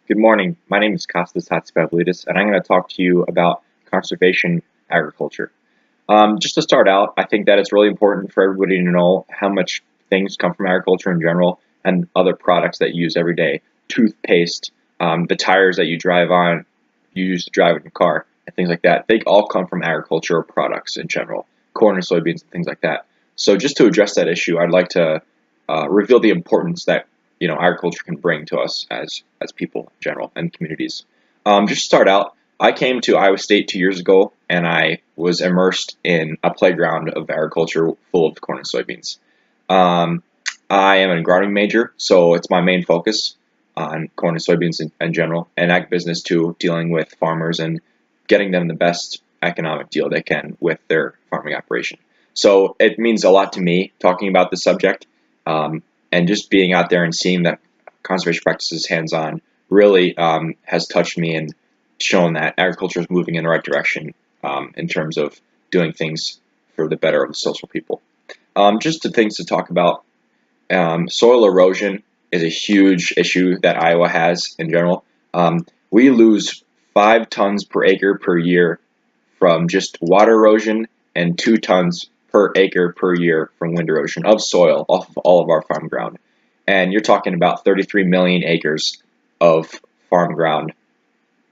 Good morning. My name is Costas Hatzipavlides, and I'm going to talk to you about conservation agriculture. Just to start out, I think that it's really important for everybody to know how much things come from agriculture in general and other products that you use every day. Toothpaste, the tires that you use to drive in your car, and things like that. They all come from agricultural products in general, corn and soybeans and things like that. So just to address that issue, I'd like to reveal the importance that agriculture can bring to us as people in general and communities. Just to start out, I came to Iowa State 2 years ago, and I was immersed in a playground of agriculture full of corn and soybeans. I am an agronomy major, so it's my main focus on corn and soybeans in general, and ag business too, dealing with farmers and getting them the best economic deal they can with their farming operation. So it means a lot to me talking about this subject. And just being out there and seeing that conservation practices hands-on really has touched me and shown that agriculture is moving in the right direction in terms of doing things for the better of the social people. Just the things to talk about, soil erosion is a huge issue that Iowa has in general. We lose 5 tons per acre per year from just water erosion and 2 tons per acre per year from wind erosion of soil off of all of our farm ground. And you're talking about 33 million acres of farm ground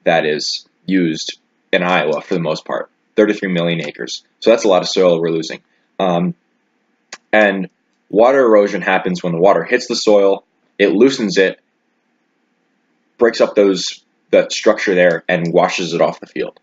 that is used in Iowa for the most part. 33 million acres. So that's a lot of soil we're losing. And water erosion happens when the water hits the soil, it loosens it, breaks up that structure there, and washes it off the field.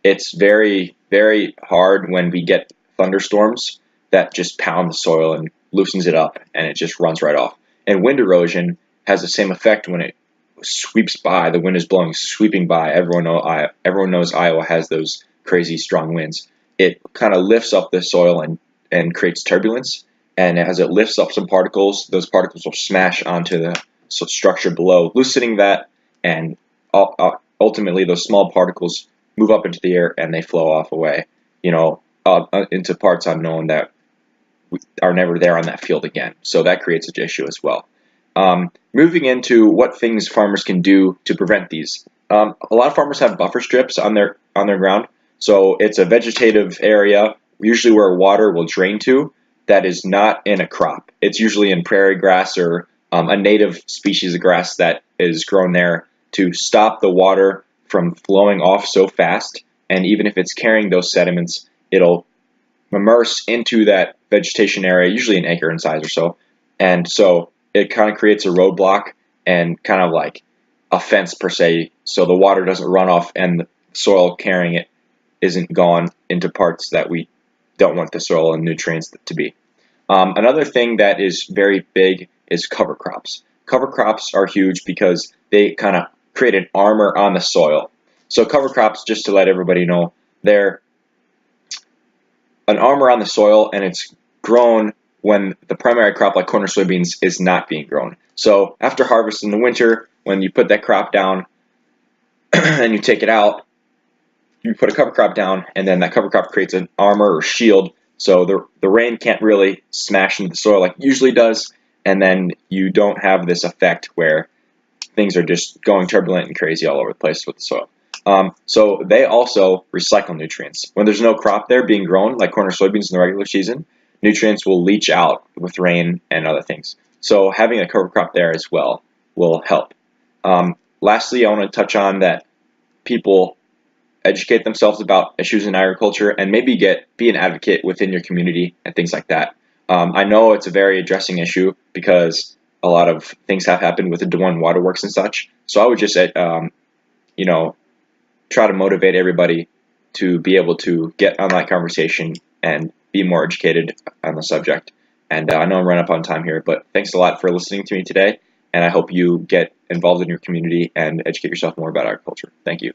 It's very, very hard when we get thunderstorms that just pound the soil and loosens it up, and it just runs right off. And wind erosion has the same effect when it sweeps by. The wind is blowing, sweeping by. Everyone knows Iowa has those crazy strong winds. It kind of lifts up the soil and creates turbulence. And as it lifts up some particles, those particles will smash onto the structure below, loosening that, and ultimately those small particles move up into the air and they flow off away, into parts unknown that are never there on that field again. So that creates an issue as well. Moving into what things farmers can do to prevent these. A lot of farmers have buffer strips on their ground. So it's a vegetative area, usually where water will drain to, that is not in a crop. It's usually in prairie grass or a native species of grass that is grown there to stop the water from flowing off so fast. And even if it's carrying those sediments, it'll immerse into that vegetation area, usually an acre in size or so. And so it kind of creates a roadblock and kind of like a fence per se, so the water doesn't run off and the soil carrying it isn't gone into parts that we don't want the soil and nutrients to be. Another thing that is very big is cover crops. Cover crops are huge because they kind of create an armor on the soil. So cover crops, just to let everybody know, they're an armor on the soil, and it's grown when the primary crop like corn or soybeans is not being grown. So after harvest in the winter, when you put that crop down and you take it out, you put a cover crop down, and then that cover crop creates an armor or shield, so the rain can't really smash into the soil like it usually does, and then you don't have this effect where things are just going turbulent and crazy all over the place with the soil. So they also recycle nutrients. When there's no crop there being grown, like corn or soybeans in the regular season, nutrients will leach out with rain and other things. So having a cover crop there as well will help. Lastly, I want to touch on that people educate themselves about issues in agriculture and maybe be an advocate within your community and things like that. I know it's a very addressing issue because a lot of things have happened with the Des Moines waterworks and such. So I would just try to motivate everybody to be able to get on that conversation and be more educated on the subject. And I know I'm running up on time here, but thanks a lot for listening to me today, and I hope you get involved in your community and educate yourself more about agriculture. Thank you.